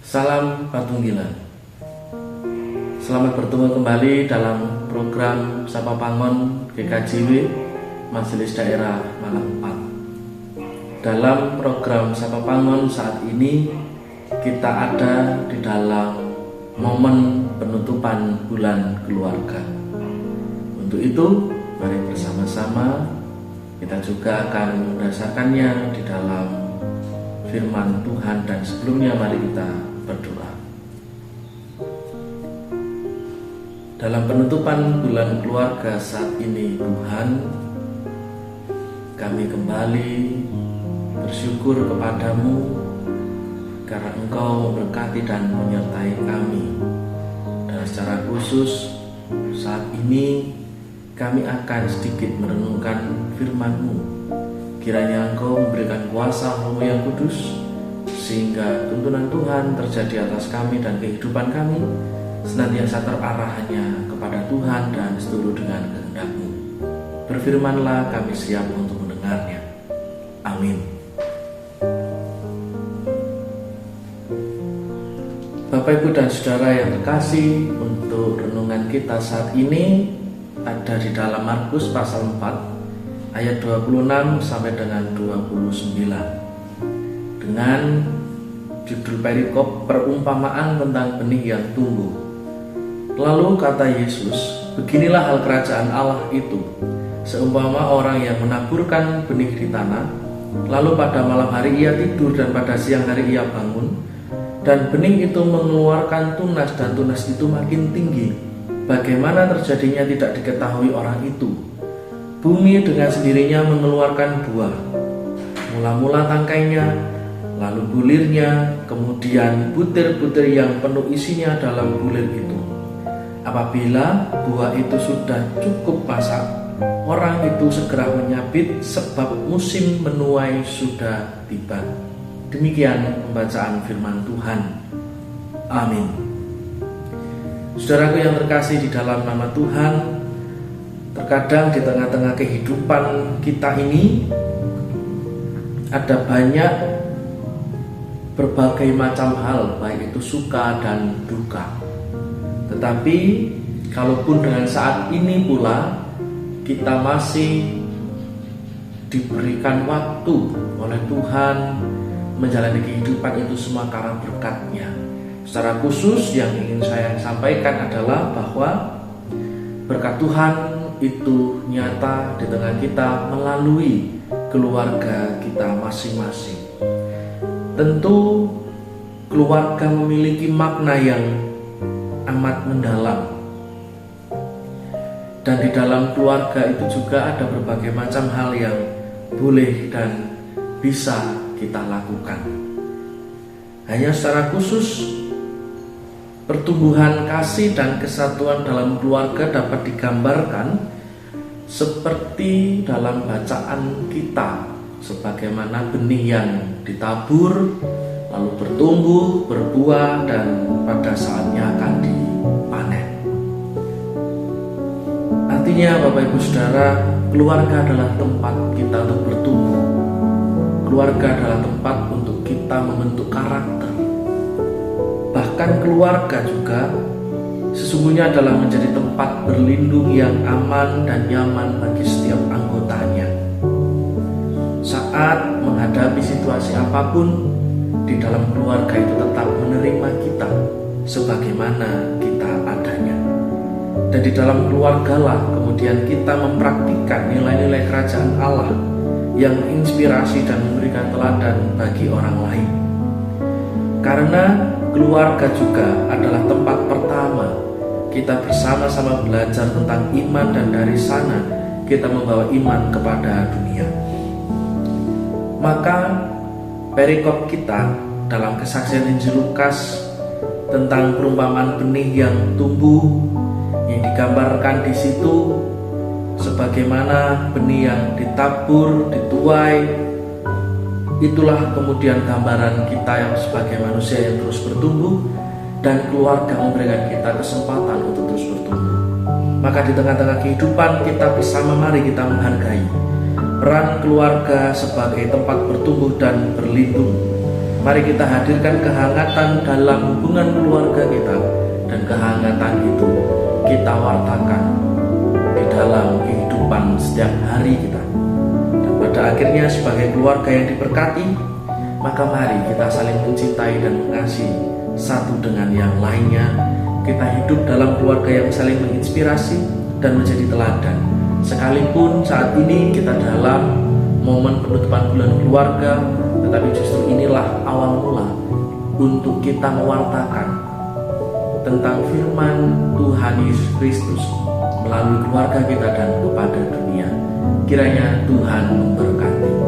Salam Patunggilan. Selamat bertemu kembali dalam program Sapa Pangon GKJW Majelis Daerah Malang 4. Dalam program Sapa Pangon saat ini kita ada di dalam momen penutupan bulan keluarga. Untuk itu, mari bersama-sama kita juga akan mendasarkannya di dalam firman Tuhan, dan sebelumnya mari kita berdoa. Dalam penutupan bulan keluarga saat ini, Tuhan, kami kembali bersyukur kepadamu karena Engkau memberkati dan menyertai kami. Dan secara khusus saat ini kami akan sedikit merenungkan firman-Mu. Kiranya Engkau memberikan kuasa Roh-Mu yang kudus, sehingga tuntunan Tuhan terjadi atas kami dan kehidupan kami senantiasa terarah hanya kepada Tuhan dan seturut dengan kehendak-Mu. Berfirmanlah, kami siap untuk mendengarnya. Amin. Bapak, Ibu, dan Saudara yang terkasih, untuk renungan kita saat ini ada di dalam Markus pasal 4 ayat 26 sampai dengan 29 dengan judul perikop perumpamaan tentang benih yang tumbuh. Lalu kata Yesus, beginilah hal kerajaan Allah itu, seumpama orang yang menaburkan benih di tanah, lalu pada malam hari ia tidur dan pada siang hari ia bangun, dan benih itu mengeluarkan tunas, dan tunas itu makin tinggi. Bagaimana terjadinya tidak diketahui orang itu. Bumi dengan sendirinya mengeluarkan buah, mula-mula tangkainya, lalu bulirnya, kemudian butir-butir yang penuh isinya dalam bulir itu. Apabila buah itu sudah cukup masak, orang itu segera menyabit sebab musim menuai sudah tiba. Demikian pembacaan firman Tuhan. Amin. Saudaraku yang terkasih di dalam nama Tuhan, terkadang di tengah-tengah kehidupan kita ini ada banyak berbagai macam hal, baik itu suka dan duka. Tetapi kalaupun dengan saat ini pula kita masih diberikan waktu oleh Tuhan menjalani kehidupan itu semua karena berkat-Nya. Secara khusus yang ingin saya sampaikan adalah bahwa berkat Tuhan itu nyata di tengah kita melalui keluarga kita masing-masing. Tentu keluarga memiliki makna yang amat mendalam, dan di dalam keluarga itu juga ada berbagai macam hal yang boleh dan bisa kita lakukan. Hanya secara khusus pertumbuhan kasih dan kesatuan dalam keluarga dapat digambarkan seperti dalam bacaan kita, sebagaimana benih yang ditabur, lalu bertumbuh, berbuah, dan pada saatnya akan dipanen. Artinya, Bapak Ibu Saudara, keluarga adalah tempat kita untuk bertumbuh. Keluarga adalah tempat untuk kita membentuk karakter. Bahkan keluarga juga sesungguhnya adalah menjadi tempat berlindung yang aman dan nyaman bagi setiap anggotanya. Saat menghadapi situasi apapun, di dalam keluarga itu tetap menerima kita sebagaimana kita adanya. Dan di dalam keluarga lah kemudian kita mempraktikkan nilai-nilai kerajaan Allah yang menginspirasi dan memberikan teladan bagi orang lain. Karena keluarga juga adalah tempat pertama kita bersama-sama belajar tentang iman, dan dari sana kita membawa iman kepada dunia. Maka perikop kita dalam kesaksian Injil Lukas tentang perumpamaan benih yang tumbuh, yang digambarkan di situ sebagaimana benih yang ditabur, dituai, itulah kemudian gambaran kita yang sebagai manusia yang terus bertumbuh, dan keluarga memberikan kita kesempatan untuk terus bertumbuh. Maka di tengah-tengah kehidupan kita bersama, mari kita menghargai peran keluarga sebagai tempat bertumbuh dan berlindung. Mari kita hadirkan kehangatan dalam hubungan keluarga kita, dan kehangatan itu kita wartakan di dalam kehidupan setiap hari kita. Dan pada akhirnya sebagai keluarga yang diberkati, maka mari kita saling mencintai dan mengasihi satu dengan yang lainnya. Kita hidup dalam keluarga yang saling menginspirasi dan menjadi teladan. Sekalipun saat ini kita dalam momen penutupan bulan keluarga, tetapi justru inilah awal mula untuk kita mewartakan tentang firman Tuhan Yesus Kristus melalui keluarga kita dan kepada dunia. Kiranya Tuhan memberkati.